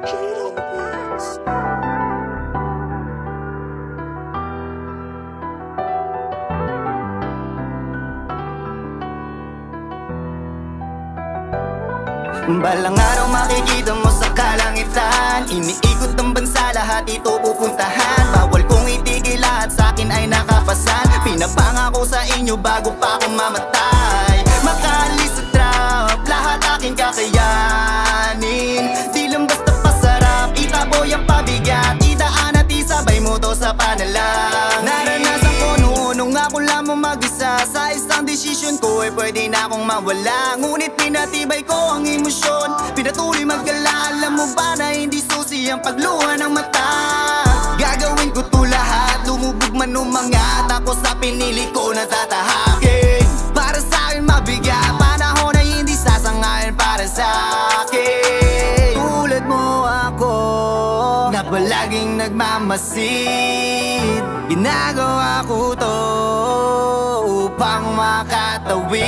Jade on the beats. Balang araw makikita mo sa kalangitan, iniikot ang bansa, lahat ito pupuntahan. Bawal kong itigil, lahat sa'kin ay nakapasan. Pinapangako sa inyo bago pa ako mamatay. Makaalis sa trap, lahat aking kakayanin. Di lang basta pasarap, itaboy ang pabigat. Idaan at isabay mo to sa panalang. Naranasan ko noon ako lamang mag-isa. Sa isang desisyon ko ay pwede na akong mawala. Ngunit pinatibay ko ang emosyon, pinatuloy mag-gala. Alam mo ba na hindi susi ang pagluha ng mata? Gagawin ko to lahat, lumubog man umangat. Ako sa pinili ko na tatahakin. Para sa'kin mabigat, panahon ay hindi sasangayon para sa'kin. Tulad mo ako, na palaging nagmamasid. Ginagawa ko to upang makatawid.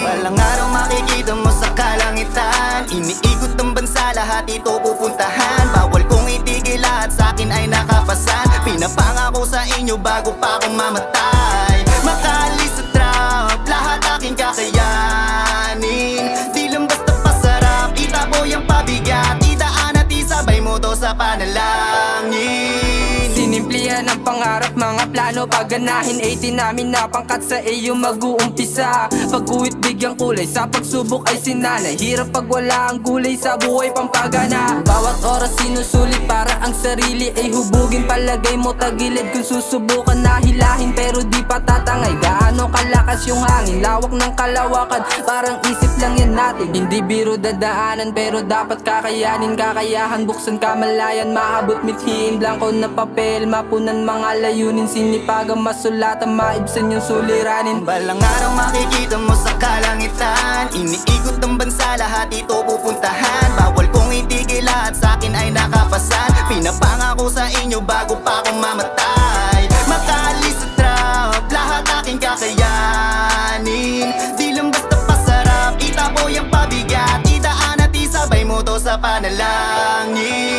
Balang araw makikita mo sa kalangitan, iniikot ang bansa, lahat ito pupuntahan. Bawal kong itigil, lahat sa'kin ay nakapasan. Pinapangako sa inyo bago pa ako mamatay. Makaalis sa trap, lahat aking kakayanin. Di lang basta pasarap, itaboy ang pabigat. Idaan at isabay mo to sa panalangin. Sinimplihan ang pangarap, mga plano pagganahin. 18 namin na pangkat sa iyo mag-uumpisa. Pag-uwit bigyang kulay, sa pagsubok ay sinanay. Hirap pag wala ang gulay sa buhay pampagana. Bawat oras sinusulit para ang sarili ay hubugin. Palagay mo tagilid kung susubukan na hilahin, pero di pa tatangay. Gaano kalakas yung hangin, lawak ng kalawakan, parang isip lang yan natin. Hindi biro dadaanan, pero dapat kakayanin. Kakayahan, buksan kamalayan, maabot mithiin. Blanco na papel, mapunan mga layunin. Sinipagang masulatan, maibsan yung suliranin. Balang araw makikita mo sa kalangitan, iniikot ang bansa, lahat ito pupuntahan. Bawal kong itigil, lahat sa'kin ay nakapasan. Pinapangako sa inyo bago pa ako mamatay. Makaalis sa trap, lahat aking kakayanin. Di lang basta pasarap, itaboy ang pabigat. Idaan at isabay mo to sa panalangin.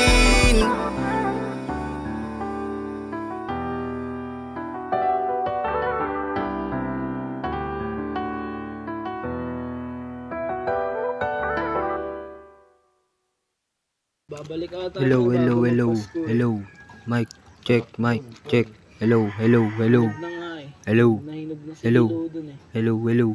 Babalik ata. Hello, hello, hello, hello. Mic check, mic check. Hello, hello, hello. Na nga eh. Hello, Nahinog na si Hello. Lilo dun eh. hello, hello.